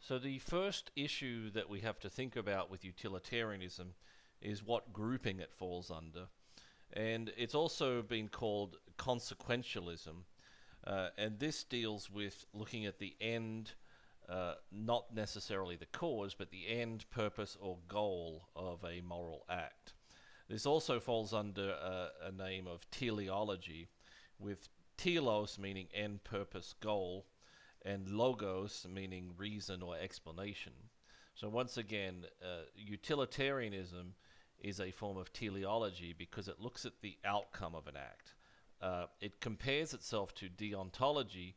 So the first issue that we have to think about with utilitarianism is what grouping it falls under. And it's also been called consequentialism. And this deals with looking at the end, not necessarily the cause, but the end, purpose, or goal of a moral act. This also falls under a name of teleology, with telos meaning end, purpose, goal, and logos meaning reason or explanation. So once again, utilitarianism is a form of teleology because it looks at the outcome of an act. It compares itself to deontology,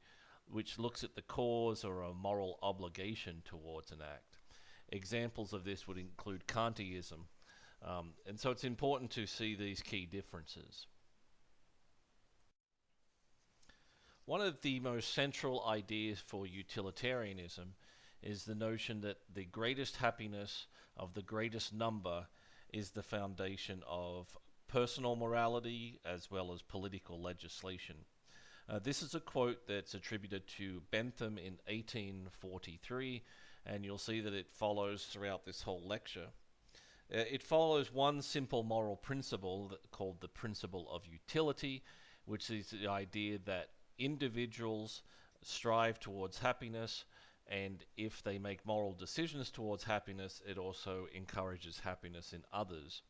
which looks at the cause or a moral obligation towards an act. Examples of this would include Kantianism. And so it's important to see these key differences. One of the most central ideas for utilitarianism is the notion that the greatest happiness of the greatest number is the foundation of personal morality as well as political legislation. This is a quote that's attributed to Bentham in 1843, and you'll see that it follows throughout this whole lecture. It follows one simple moral principle called the principle of utility, which is the idea that individuals strive towards happiness, and if they make moral decisions towards happiness, it also encourages happiness in others.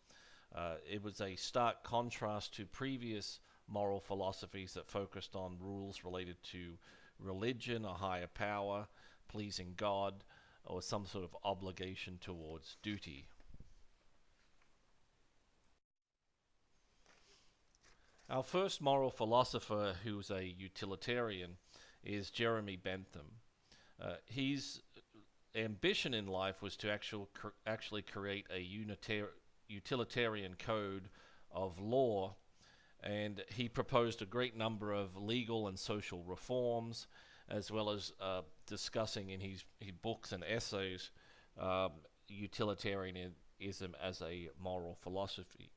It was a stark contrast to previous moral philosophies that focused on rules related to religion, a higher power, pleasing God, or some sort of obligation towards duty. Our first moral philosopher who's a utilitarian is Jeremy Bentham. His ambition in life was to actually create a utilitarian code of law, and he proposed a great number of legal and social reforms, as well as discussing in his books and essays utilitarianism as a moral philosophy.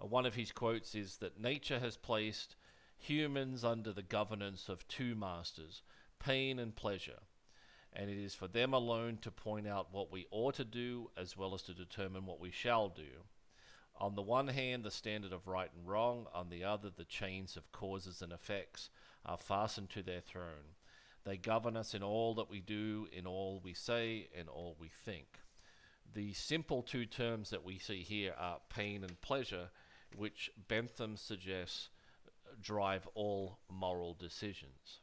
One of his quotes is that nature has placed humans under the governance of two masters, pain and pleasure, and it is for them alone to point out what we ought to do as well as to determine what we shall do. On the one hand, the standard of right and wrong; on the other, the chains of causes and effects are fastened to their throne. They govern us in all that we do, in all we say, in all we think. The simple two terms that we see here are pain and pleasure, which Bentham suggests drive all moral decisions.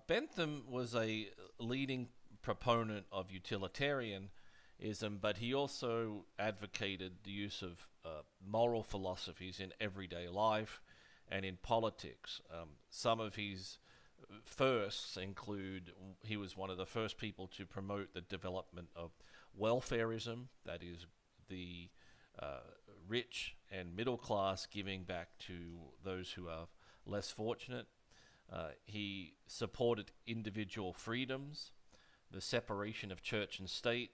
Bentham was a leading proponent of utilitarianism, but he also advocated the use of moral philosophies in everyday life and in politics. Some of his firsts include, he was one of the first people to promote the development of welfarism, that is the rich and middle class giving back to those who are less fortunate. He supported individual freedoms, the separation of church and state.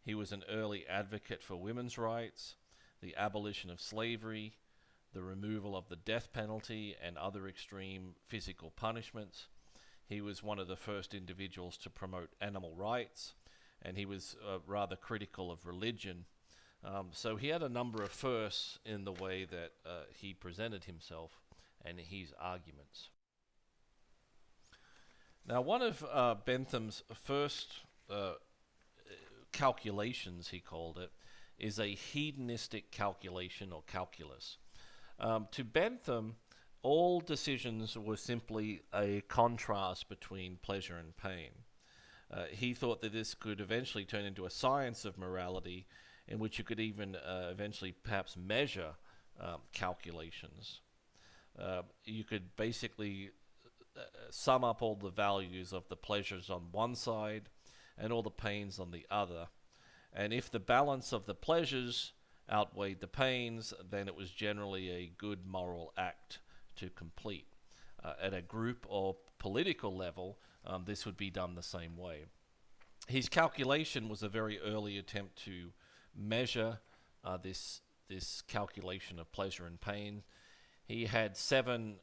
He was an early advocate for women's rights, the abolition of slavery, the removal of the death penalty and other extreme physical punishments. He was one of the first individuals to promote animal rights, and he was rather critical of religion. So he had a number of firsts in the way that he presented himself and his arguments. Now, one of Bentham's first calculations, he called it, is a hedonistic calculation or calculus. To Bentham, all decisions were simply a contrast between pleasure and pain. He thought that this could eventually turn into a science of morality in which you could even eventually perhaps measure calculations. You could basically sum up all the values of the pleasures on one side and all the pains on the other. And if the balance of the pleasures outweighed the pains, then it was generally a good moral act to complete. At a group or political level, this would be done the same way. His calculation was a very early attempt to measure this calculation of pleasure and pain. He had 7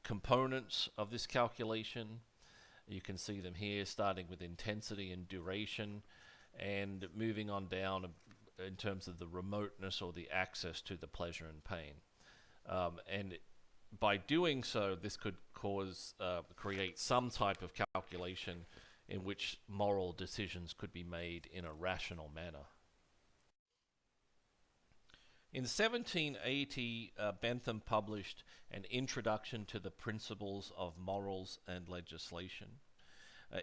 components of this calculation. You can see them here, starting with intensity and duration, and moving on down in terms of the remoteness or the access to the pleasure and pain. And by doing so, this could create some type of calculation in which moral decisions could be made in a rational manner. In 1780, Bentham published an introduction to the principles of morals and legislation.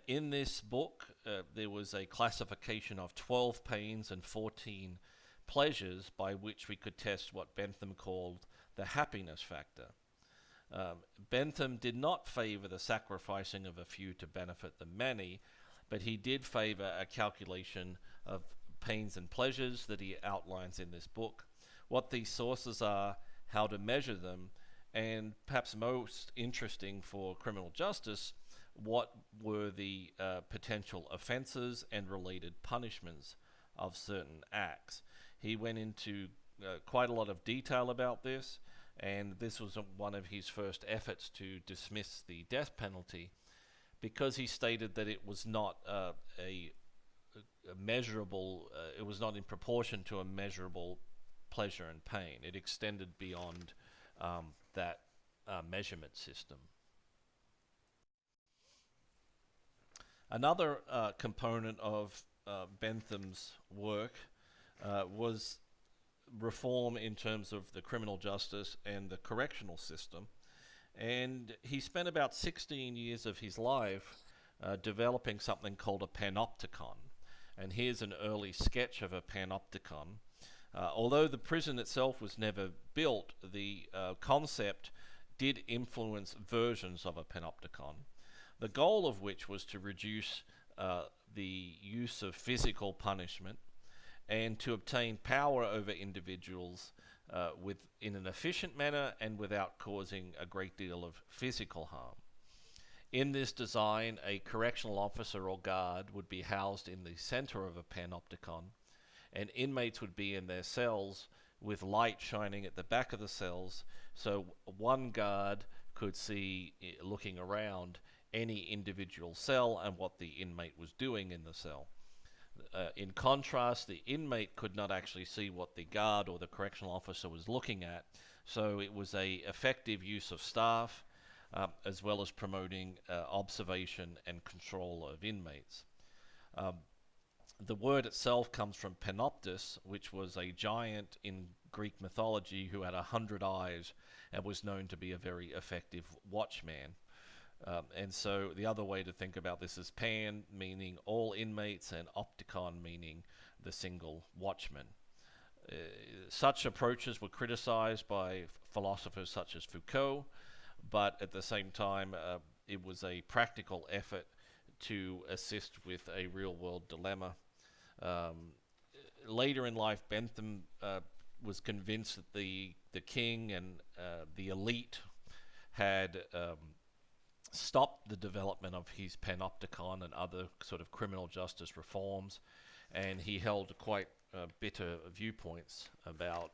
In this book, there was a classification of 12 pains and 14 pleasures by which we could test what Bentham called the happiness factor. Bentham did not favor the sacrificing of a few to benefit the many, but he did favor a calculation of pains and pleasures that he outlines in this book, what these sources are, how to measure them, and perhaps most interesting for criminal justice, what were the potential offenses and related punishments of certain acts. He went into quite a lot of detail about this, and this was one of his first efforts to dismiss the death penalty, because he stated that it was not a measurable, it was not in proportion to a measurable pleasure and pain. It extended beyond that measurement system. Another component of Bentham's work was reform in terms of the criminal justice and the correctional system. And he spent about 16 years of his life developing something called a panopticon. And here's an early sketch of a panopticon. Although the prison itself was never built, the concept did influence versions of a panopticon, the goal of which was to reduce the use of physical punishment and to obtain power over individuals in an efficient manner and without causing a great deal of physical harm. In this design, a correctional officer or guard would be housed in the center of a panopticon, and inmates would be in their cells with light shining at the back of the cells, so one guard could see, looking around, any individual cell and what the inmate was doing in the cell. In contrast, the inmate could not actually see what the guard or the correctional officer was looking at, so it was an effective use of staff, as well as promoting observation and control of inmates. The word itself comes from Panoptus, which was a giant in Greek mythology who had 100 eyes and was known to be a very effective watchman. And so the other way to think about this is pan, meaning all inmates, and opticon, meaning the single watchman. Such approaches were criticized by philosophers such as Foucault, but at the same time, it was a practical effort to assist with a real-world dilemma. Later in life, Bentham was convinced that the king and the elite had stopped the development of his panopticon and other sort of criminal justice reforms, and he held quite bitter viewpoints about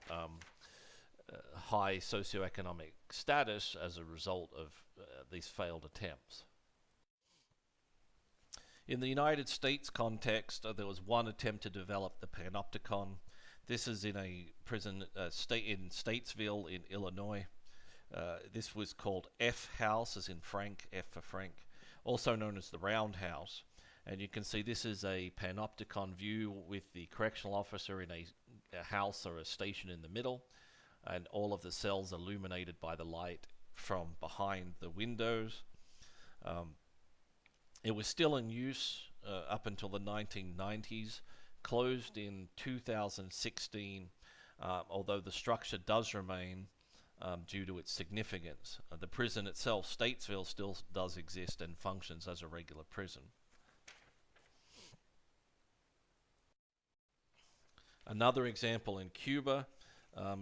high socioeconomic status as a result of these failed attempts. In the United States context, there was one attempt to develop the panopticon. This is in a prison in Statesville in Illinois. This was called F House, as in Frank, F for Frank, also known as the Round House. And you can see this is a panopticon view with the correctional officer in a house or a station in the middle, and all of the cells illuminated by the light from behind the windows. It was still in use up until the 1990s, closed in 2016, although the structure does remain due to its significance. The prison itself, Statesville, still does exist and functions as a regular prison. Another example in Cuba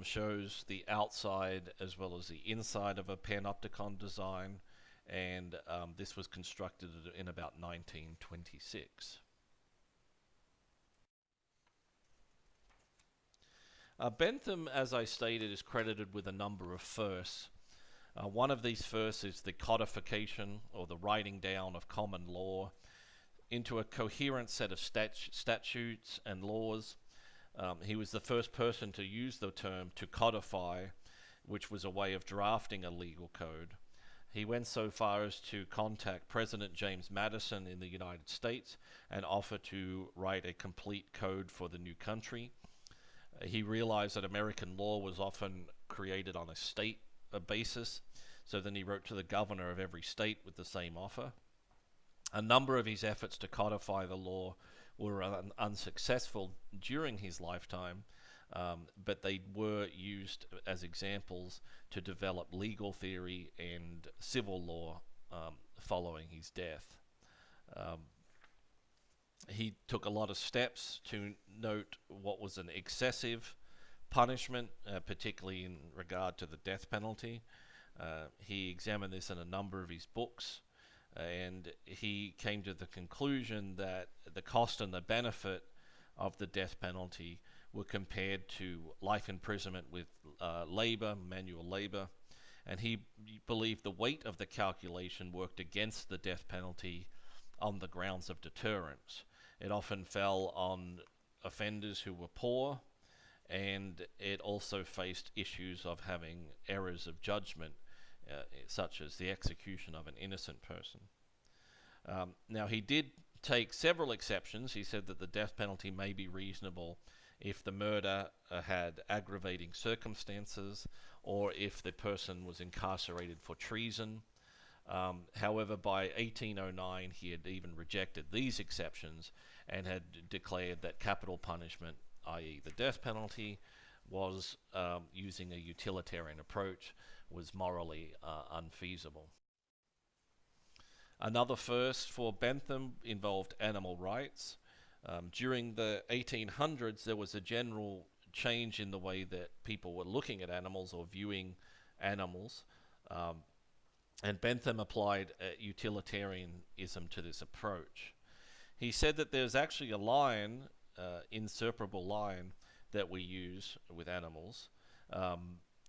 shows the outside as well as the inside of a panopticon design, and this was constructed in about 1926. Bentham, as I stated, is credited with a number of firsts. One of these firsts is the codification, or the writing down of common law into a coherent set of statutes and laws. He was the first person to use the term to codify, which was a way of drafting a legal code. He went so far as to contact President James Madison in the United States and offer to write a complete code for the new country. He realized that American law was often created on a state basis, so then he wrote to the governor of every state with the same offer. A number of his efforts to codify the law were unsuccessful during his lifetime, but they were used as examples to develop legal theory and civil law following his death. He took a lot of steps to note what was an excessive punishment, particularly in regard to the death penalty. He examined this in a number of his books, and he came to the conclusion that the cost and the benefit of the death penalty were compared to life imprisonment with manual labor, and he believed the weight of the calculation worked against the death penalty on the grounds of deterrence. It often fell on offenders who were poor, and it also faced issues of having errors of judgment, such as the execution of an innocent person. Now, he did take several exceptions. He said that the death penalty may be reasonable if the murder had aggravating circumstances, or if the person was incarcerated for treason. However, by 1809, he had even rejected these exceptions and had declared that capital punishment, i.e. the death penalty, was using a utilitarian approach, was morally unfeasible. Another first for Bentham involved animal rights. During the 1800s, there was a general change in the way that people were looking at animals or viewing animals, and Bentham applied utilitarianism to this approach. He said that there's actually a line, inseparable line, that we use with animals,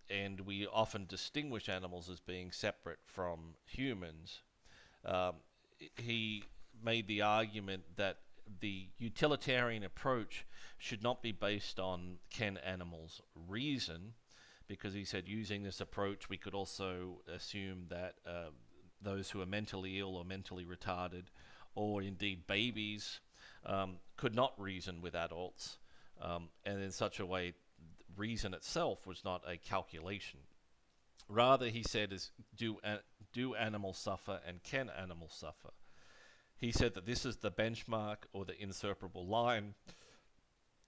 and we often distinguish animals as being separate from humans. He made the argument that the utilitarian approach should not be based on can animals reason, because he said using this approach we could also assume that those who are mentally ill or mentally retarded, or indeed babies, could not reason with adults, and in such a way reason itself was not a calculation. Rather, he said, is do animals suffer, and can animals suffer? He said that this is the benchmark, or the inseparable line,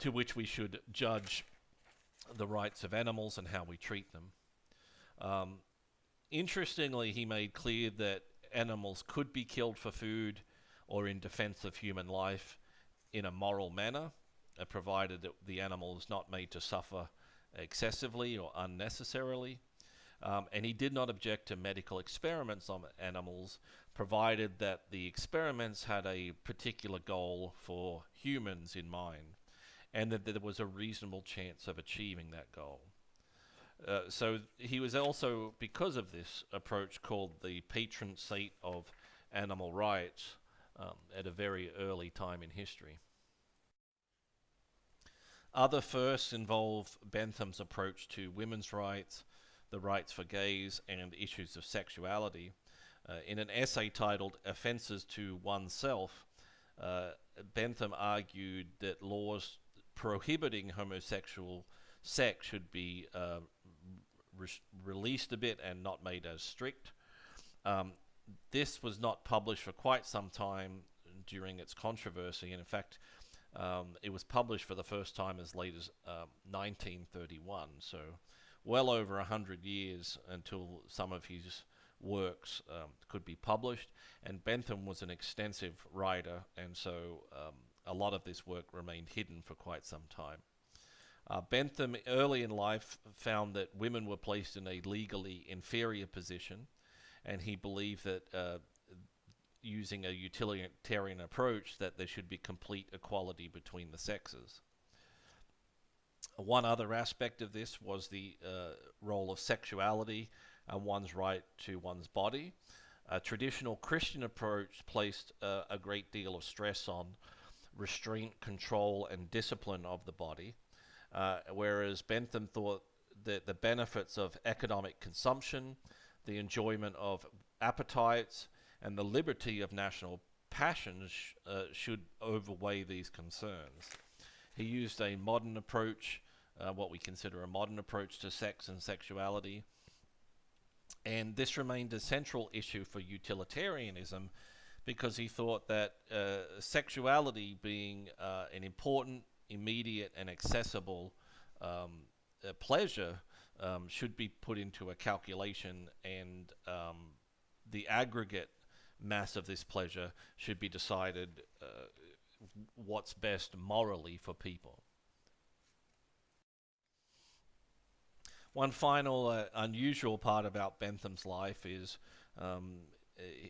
to which we should judge the rights of animals and how we treat them. Interestingly, he made clear that animals could be killed for food or in defense of human life in a moral manner, provided that the animal is not made to suffer excessively or unnecessarily. And he did not object to medical experiments on animals, provided that the experiments had a particular goal for humans in mind, and that there was a reasonable chance of achieving that goal. So he was also, because of this approach, called the patron saint of animal rights at a very early time in history. Other firsts involve Bentham's approach to women's rights, the rights for gays, and issues of sexuality. In an essay titled Offences to Oneself, Bentham argued that laws prohibiting homosexual sex should be released a bit and not made as strict. This was not published for quite some time during its controversy, and in fact it was published for the first time as late as 1931, so well over 100 years until some of his works could be published. And Bentham was an extensive writer, and so a lot of this work remained hidden for quite some time. Bentham early in life found that women were placed in a legally inferior position, and he believed that using a utilitarian approach that there should be complete equality between the sexes. One other aspect of this was the role of sexuality and one's right to one's body. A traditional Christian approach placed a great deal of stress on restraint, control, and discipline of the body, whereas Bentham thought that the benefits of economic consumption, the enjoyment of appetites, and the liberty of national passions should overweigh these concerns. He used a modern approach, what we consider a modern approach to sex and sexuality, and this remained a central issue for utilitarianism because he thought that sexuality being an important, immediate, and accessible pleasure should be put into a calculation, and the aggregate mass of this pleasure should be decided what's best morally for people. One final unusual part about Bentham's life is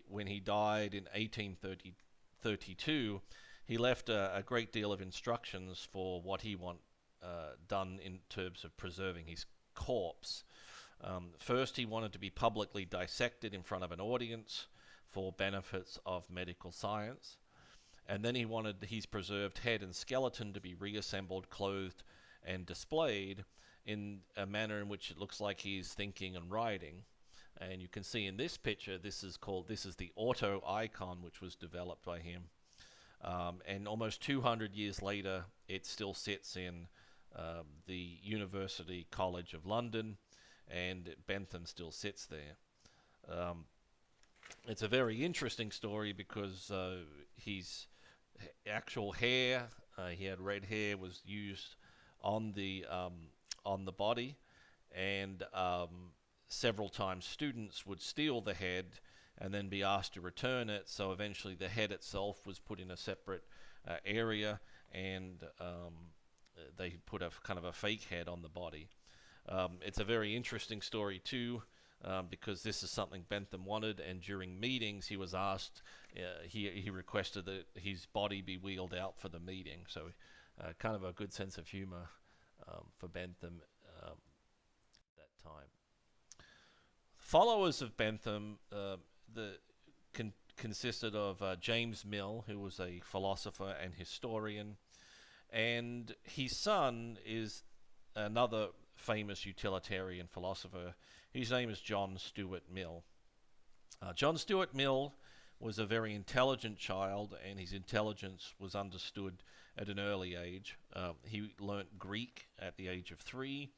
when he died in 1832, he left a great deal of instructions for what he want done in terms of preserving his corpse. First, he wanted to be publicly dissected in front of an audience for benefits of medical science. And then he wanted his preserved head and skeleton to be reassembled, clothed, and displayed in a manner in which it looks like he's thinking and writing. And you can see in this picture, this is the auto icon, which was developed by him. And almost 200 years later, it still sits in the University College of London, and Bentham still sits there. It's a very interesting story because his actual hair, he had red hair, was used on the body, and several times students would steal the head and then be asked to return it. So eventually the head itself was put in a separate area, and they put a kind of a fake head on the body. It's a very interesting story too, because this is something Bentham wanted, and during meetings he was asked, he requested that his body be wheeled out for the meeting. So kind of a good sense of humor for Bentham that time. Followers of Bentham consisted of James Mill, who was a philosopher and historian, and his son is another famous utilitarian philosopher. His name is John Stuart Mill. John Stuart Mill was a very intelligent child, and his intelligence was understood at an early age. He learnt Greek at the age of 3.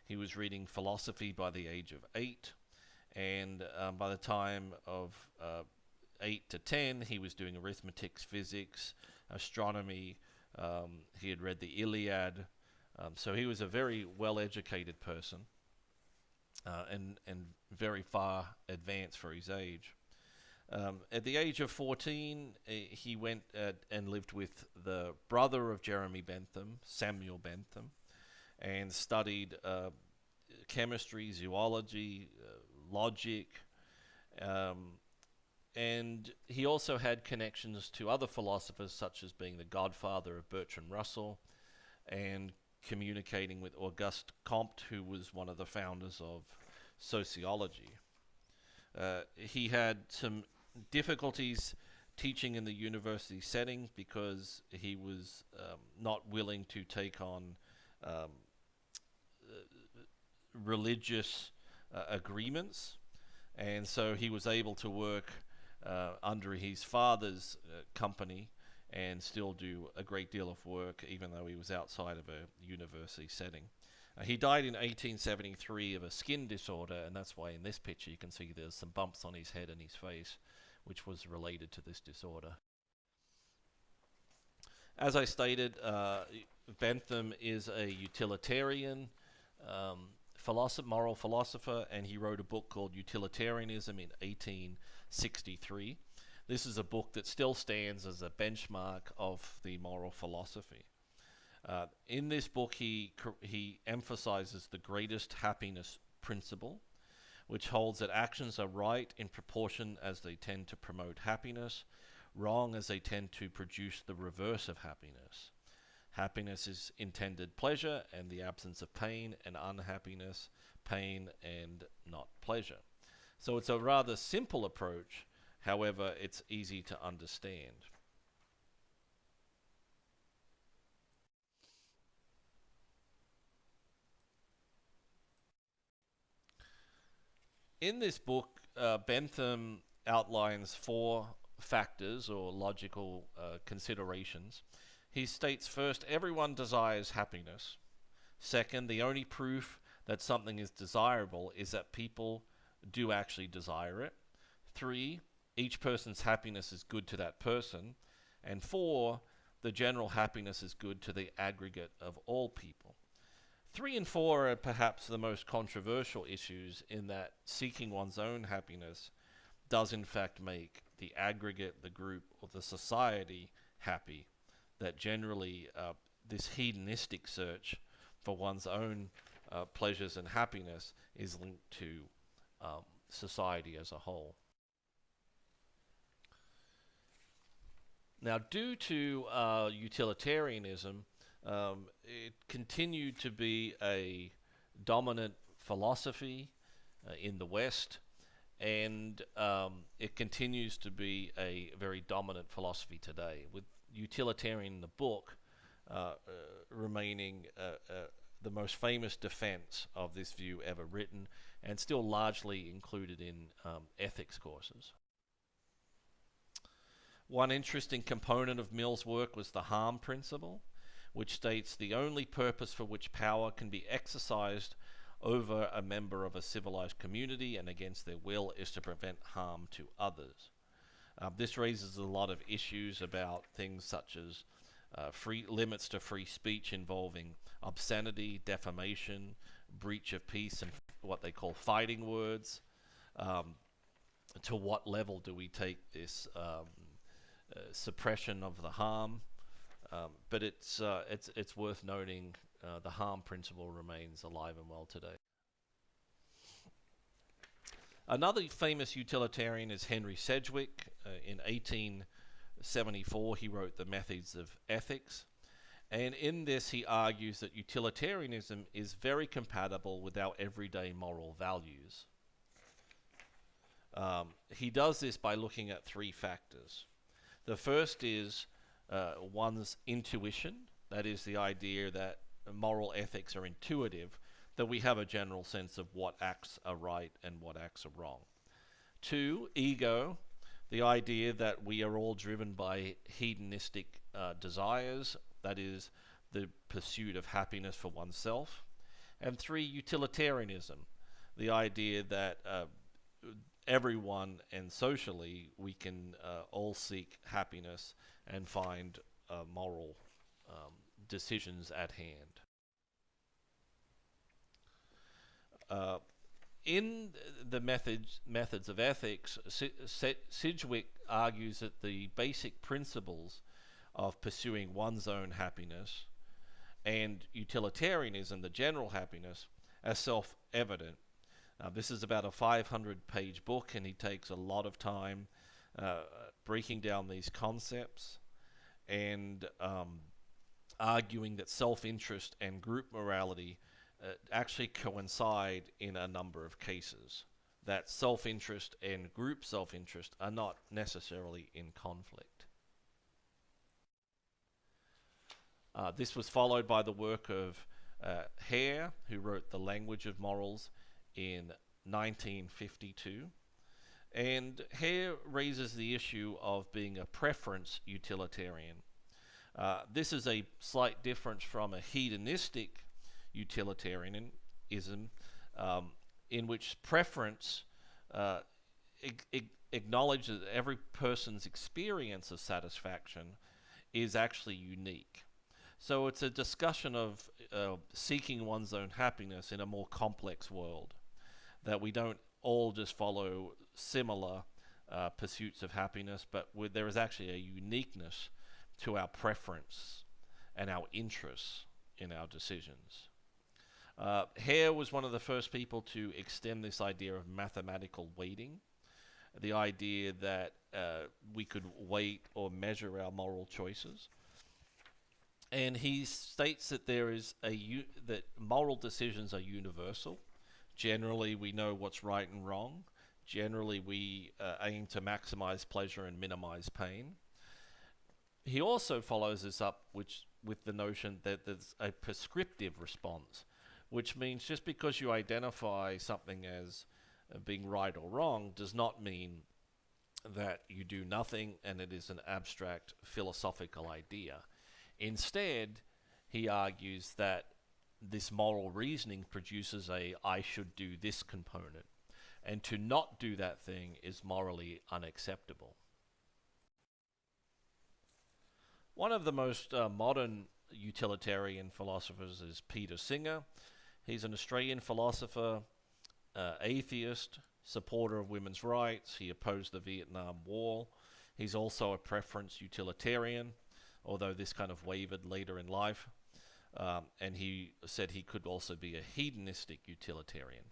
He was reading philosophy by the age of 8. And by the time of 8 to 10, he was doing arithmetic, physics, astronomy. He had read the Iliad. So he was a very well-educated person, and very far advanced for his age. At the age of 14, he went and lived with the brother of Jeremy Bentham, Samuel Bentham, and studied chemistry, zoology, logic, and he also had connections to other philosophers, such as being the godfather of Bertrand Russell and communicating with Auguste Comte, who was one of the founders of sociology. He had some difficulties teaching in the university setting because he was not willing to take on religious agreements, and so he was able to work under his father's company and still do a great deal of work, even though he was outside of a university setting. He died in 1873 of a skin disorder, and that's why in this picture you can see there's some bumps on his head and his face, which was related to this disorder. As I stated, Bentham is a utilitarian moral philosopher, and he wrote a book called Utilitarianism in 1863. This is a book that still stands as a benchmark of the moral philosophy. In this book, he emphasizes the greatest happiness principle, which holds that actions are right in proportion as they tend to promote happiness, wrong as they tend to produce the reverse of happiness. Happiness is intended pleasure and the absence of pain, and unhappiness, pain and not pleasure. So it's a rather simple approach, however, it's easy to understand. In this book, Bentham outlines four factors or logical considerations. He states first, everyone desires happiness. Second, the only proof that something is desirable is that people do actually desire it. 3, each person's happiness is good to that person. And 4, the general happiness is good to the aggregate of all people. 3 and 4 are perhaps the most controversial issues, in that seeking one's own happiness does in fact make the aggregate, the group, or the society happy. That generally this hedonistic search for one's own pleasures and happiness is linked to society as a whole. Now, due to utilitarianism, it continued to be a dominant philosophy in the West, and it continues to be a very dominant philosophy today, with Utilitarian, the book, remaining the most famous defense of this view ever written, and still largely included in ethics courses. One interesting component of Mill's work was the harm principle, which states the only purpose for which power can be exercised over a member of a civilized community and against their will is to prevent harm to others. This raises a lot of issues about things such as free limits to free speech involving obscenity, defamation, breach of peace, and what they call fighting words. To what level do we take this suppression of the harm? But it's worth noting the harm principle remains alive and well today. Another famous utilitarian is Henry Sedgwick. In 1874, he wrote The Methods of Ethics. And in this, he argues that utilitarianism is very compatible with our everyday moral values. He does this by looking at three factors. The first is one's intuition. That is the idea that moral ethics are intuitive, that we have a general sense of what acts are right and what acts are wrong. 2, ego, the idea that we are all driven by hedonistic desires, that is, the pursuit of happiness for oneself. And 3, utilitarianism, the idea that everyone and socially we can all seek happiness and find moral decisions at hand. In the methods of ethics, Sedgwick argues that the basic principles of pursuing one's own happiness and utilitarianism, the general happiness, are self-evident. This is about a 500-page book, and he takes a lot of time breaking down these concepts and arguing that self-interest and group morality actually coincide in a number of cases, that self-interest and group self-interest are not necessarily in conflict. This was followed by the work of Hare, who wrote The Language of Morals in 1952. And Hare raises the issue of being a preference utilitarian. This is a slight difference from a hedonistic utilitarianism, in which preference acknowledges that every person's experience of satisfaction is actually unique. So it's a discussion of seeking one's own happiness in a more complex world, that we don't all just follow similar pursuits of happiness, but there is actually a uniqueness to our preference and our interests in our decisions. Hare was one of the first people to extend this idea of mathematical weighting, the idea that we could weight or measure our moral choices. And he states that that moral decisions are universal. Generally, we know what's right and wrong. Generally, we aim to maximize pleasure and minimize pain. He also follows this up with the notion that there's a prescriptive response, which means just because you identify something as being right or wrong does not mean that you do nothing and it is an abstract philosophical idea. Instead, he argues that this moral reasoning produces a I should do this component, and to not do that thing is morally unacceptable. One of the most modern utilitarian philosophers is Peter Singer. He's an Australian philosopher, atheist, supporter of women's rights. He opposed the Vietnam War. He's also a preference utilitarian, although this kind of wavered later in life. And he said he could also be a hedonistic utilitarian.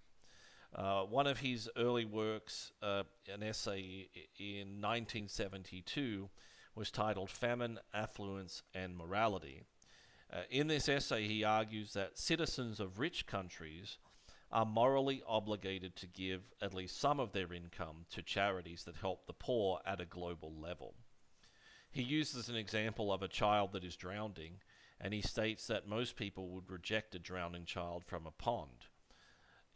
One of his early works, an essay in 1972, was titled Famine, Affluence, and Morality. In this essay, he argues that citizens of rich countries are morally obligated to give at least some of their income to charities that help the poor at a global level. He uses an example of a child that is drowning, and he states that most people would reject a drowning child from a pond,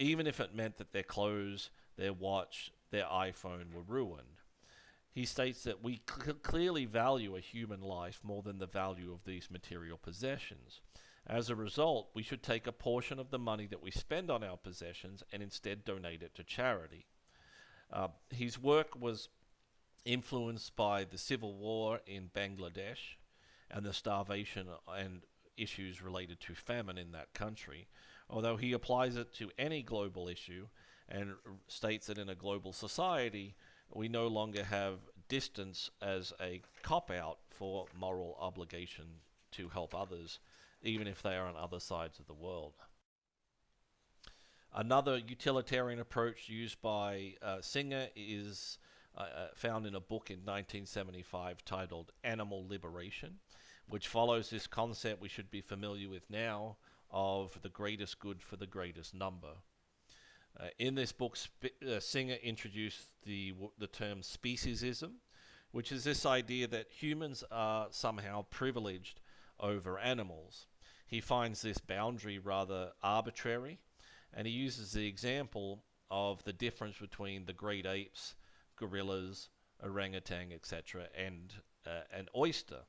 even if it meant that their clothes, their watch, their iPhone were ruined. He states that we clearly value a human life more than the value of these material possessions. As a result, we should take a portion of the money that we spend on our possessions and instead donate it to charity. His work was influenced by the civil war in Bangladesh and the starvation and issues related to famine in that country, although he applies it to any global issue and states that in a global society, we no longer have distance as a cop-out for moral obligation to help others, even if they are on other sides of the world. Another utilitarian approach used by Singer is found in a book in 1975 titled Animal Liberation, which follows this concept we should be familiar with now of the greatest good for the greatest number. In this book, Singer introduced the term speciesism, which is this idea that humans are somehow privileged over animals. He finds this boundary rather arbitrary, and he uses the example of the difference between the great apes, gorillas, orangutan, etc., and an oyster.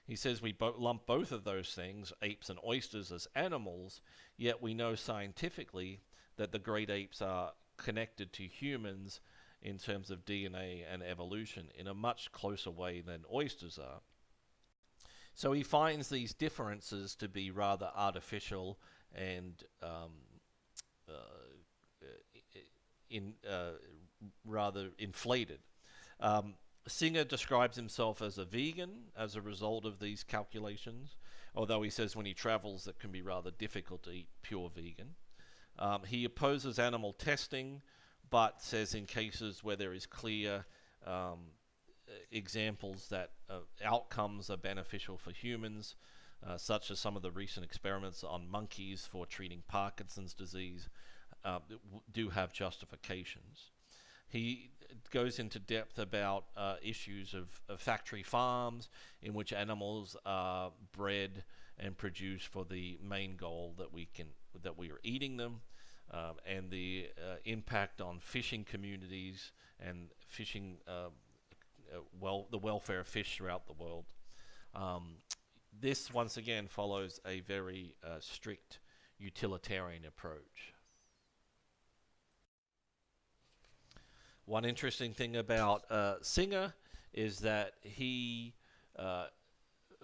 He says we lump both of those things, apes and oysters, as animals, yet we know scientifically that the great apes are connected to humans in terms of DNA and evolution in a much closer way than oysters are. So he finds these differences to be rather artificial and rather inflated. Singer describes himself as a vegan as a result of these calculations, although he says when he travels it can be rather difficult to eat pure vegan. He opposes animal testing, but says in cases where there is clear examples that outcomes are beneficial for humans, such as some of the recent experiments on monkeys for treating Parkinson's disease, do have justifications. He goes into depth about issues of factory farms in which animals are bred and produced for the main goal that we are eating them, and the impact on fishing communities and fishing the welfare of fish throughout the world. This once again follows a very strict utilitarian approach. One interesting thing about Singer is that he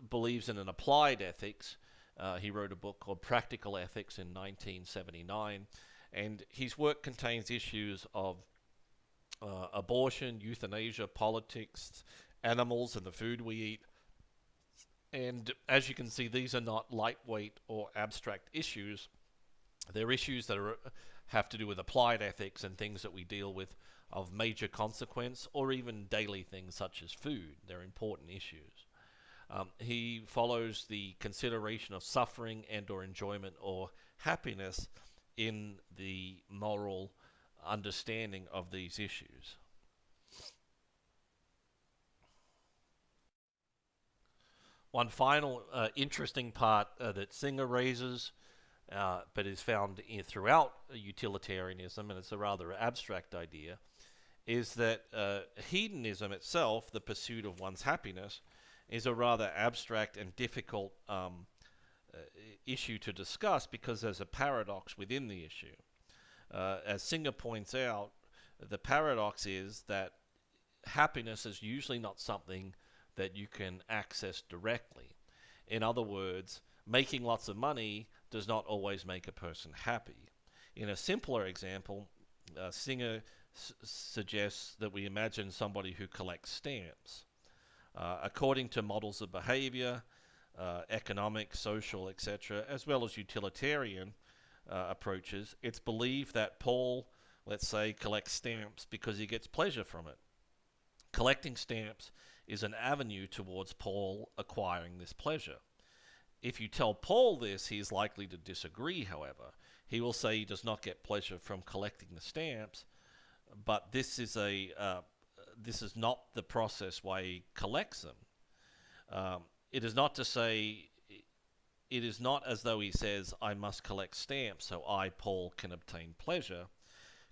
believes in an applied ethics. He wrote a book called Practical Ethics in 1979, and his work contains issues of abortion, euthanasia, politics, animals, and the food we eat. And as you can see, these are not lightweight or abstract issues. They're issues that have to do with applied ethics and things that we deal with of major consequence, or even daily things such as food. They're important issues. He follows the consideration of suffering and or enjoyment or happiness in the moral understanding of these issues. One final interesting part that Singer raises, but is found throughout utilitarianism, and it's a rather abstract idea, is that hedonism itself, the pursuit of one's happiness, is a rather abstract and difficult issue to discuss because there's a paradox within the issue. As Singer points out, the paradox is that happiness is usually not something that you can access directly. In other words, making lots of money does not always make a person happy. In a simpler example, Singer suggests that we imagine somebody who collects stamps. According to models of behavior, economic, social, etc., as well as utilitarian approaches, it's believed that Paul, let's say, collects stamps because he gets pleasure from it. Collecting stamps is an avenue towards Paul acquiring this pleasure. If you tell Paul this, he is likely to disagree, however. He will say he does not get pleasure from collecting the stamps, but this is not the process why he collects them. It is not to say, it is not as though he says, I must collect stamps so I, Paul, can obtain pleasure.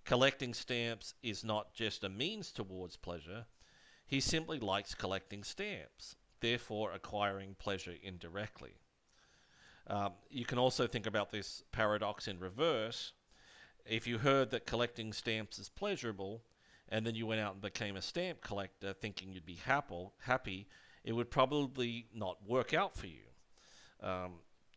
Collecting stamps is not just a means towards pleasure. He simply likes collecting stamps, therefore acquiring pleasure indirectly. You can also think about this paradox in reverse. If you heard that collecting stamps is pleasurable, and then you went out and became a stamp collector thinking you'd be happy, it would probably not work out for you.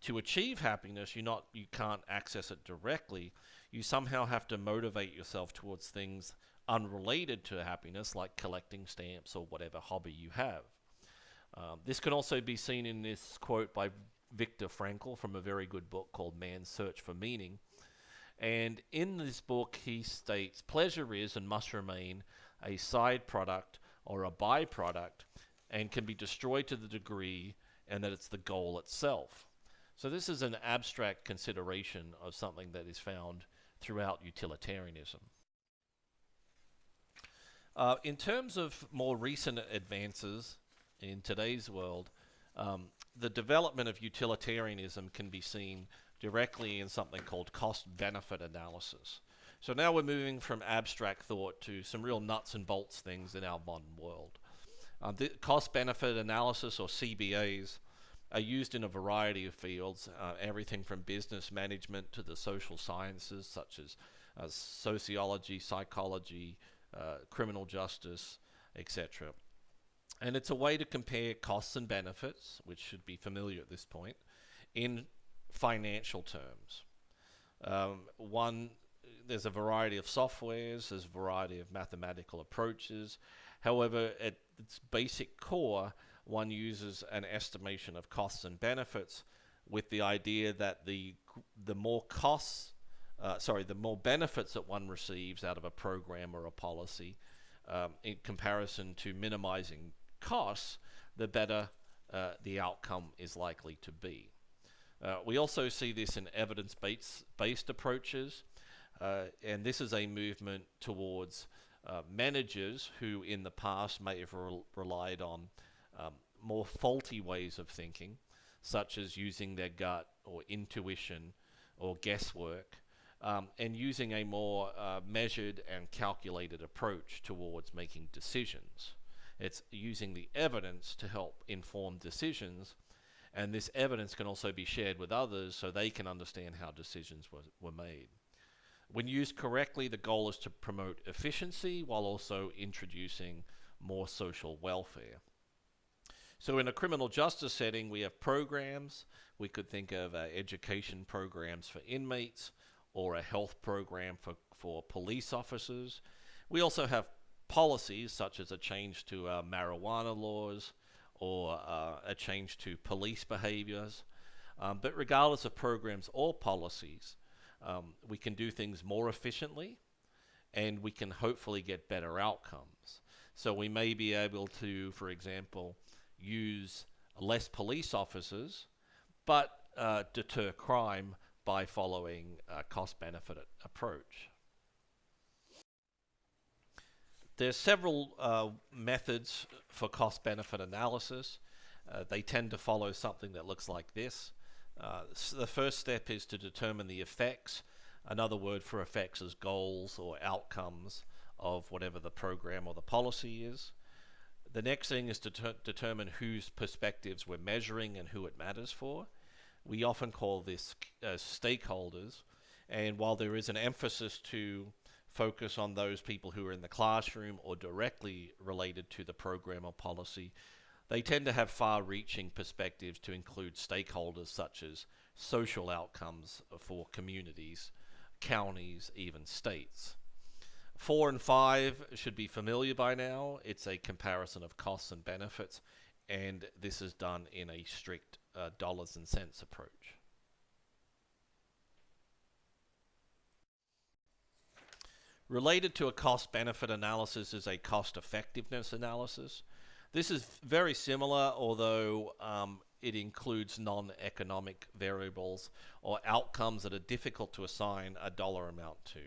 To achieve happiness, you can't access it directly. You somehow have to motivate yourself towards things unrelated to happiness, like collecting stamps or whatever hobby you have. This can also be seen in this quote by Viktor Frankl from a very good book called Man's Search for Meaning. And in this book, he states, pleasure is and must remain a side product or a byproduct and can be destroyed to the degree and that it's the goal itself. So this is an abstract consideration of something that is found throughout utilitarianism. In terms of more recent advances in today's world, the development of utilitarianism can be seen directly in something called cost-benefit analysis. So now we're moving from abstract thought to some real nuts and bolts things in our modern world. The cost-benefit analysis, or CBAs, are used in a variety of fields, everything from business management to the social sciences such as sociology, psychology, criminal justice, etc. And it's a way to compare costs and benefits, which should be familiar at this point, in financial terms. There's a variety of softwares, there's a variety of mathematical approaches. However, at its basic core, one uses an estimation of costs and benefits with the idea that the more benefits that one receives out of a program or a policy, in comparison to minimizing costs, the better the outcome is likely to be. We also see this in evidence-based approaches, and this is a movement towards managers who in the past may have relied on more faulty ways of thinking, such as using their gut or intuition or guesswork, and using a more measured and calculated approach towards making decisions. It's using the evidence to help inform decisions, and this evidence can also be shared with others so they can understand how decisions were made. When used correctly, the goal is to promote efficiency while also introducing more social welfare. So in a criminal justice setting, we have programs. We could think of education programs for inmates or a health program for police officers. We also have policies such as a change to marijuana laws or a change to police behaviors. But regardless of programs or policies, we can do things more efficiently and we can hopefully get better outcomes. So we may be able to, for example, use less police officers, but deter crime by following a cost-benefit approach. There's several methods for cost-benefit analysis. They tend to follow something that looks like this. So the first step is to determine the effects. Another word for effects is goals or outcomes of whatever the program or the policy is. The next thing is to determine whose perspectives we're measuring and who it matters for. We often call this stakeholders, and while there is an emphasis to focus on those people who are in the classroom or directly related to the program or policy, they tend to have far-reaching perspectives to include stakeholders such as social outcomes for communities, counties, even states. 4 and 5 should be familiar by now. It's a comparison of costs and benefits, and this is done in a strict dollars and cents approach. Related to a cost-benefit analysis is a cost-effectiveness analysis. This is very similar, although it includes non-economic variables or outcomes that are difficult to assign a dollar amount to.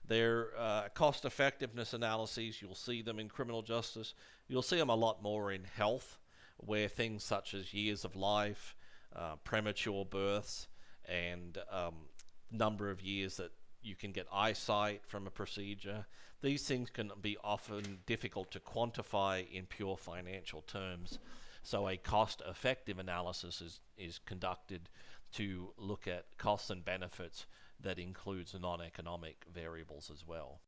They're cost-effectiveness analyses. You'll see them in criminal justice. You'll see them a lot more in health, where things such as years of life, premature births, and number of years that you can get eyesight from a procedure. These things can be often difficult to quantify in pure financial terms. So a cost-effective analysis is conducted to look at costs and benefits that includes non-economic variables as well.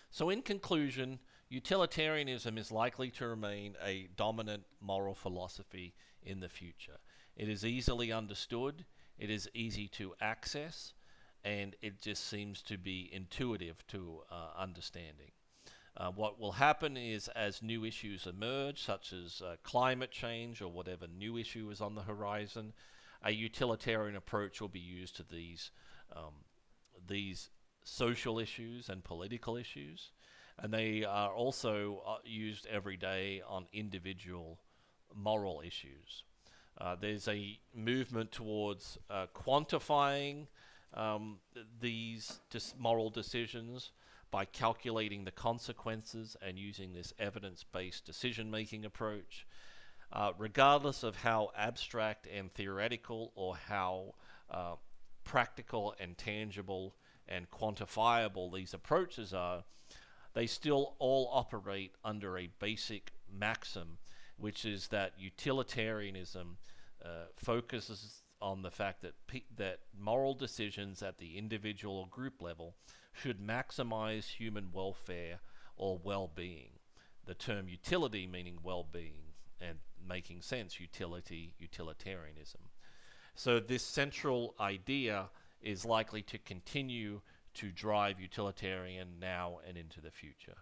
So in conclusion, utilitarianism is likely to remain a dominant moral philosophy in the future. It is easily understood, it is easy to access, and it just seems to be intuitive to understanding. What will happen is, as new issues emerge, such as climate change or whatever new issue is on the horizon, a utilitarian approach will be used to these social issues and political issues, and they are also used every day on individual moral issues. There's a movement towards quantifying these moral decisions by calculating the consequences and using this evidence-based decision-making approach. Regardless of how abstract and theoretical or how practical and tangible and quantifiable these approaches are, they still all operate under a basic maxim, which is that utilitarianism focuses on the fact that moral decisions at the individual or group level should maximize human welfare or well-being. The term utility meaning well-being, and making sense, utilitarianism. So this central idea is likely to continue to drive utilitarian now and into the future.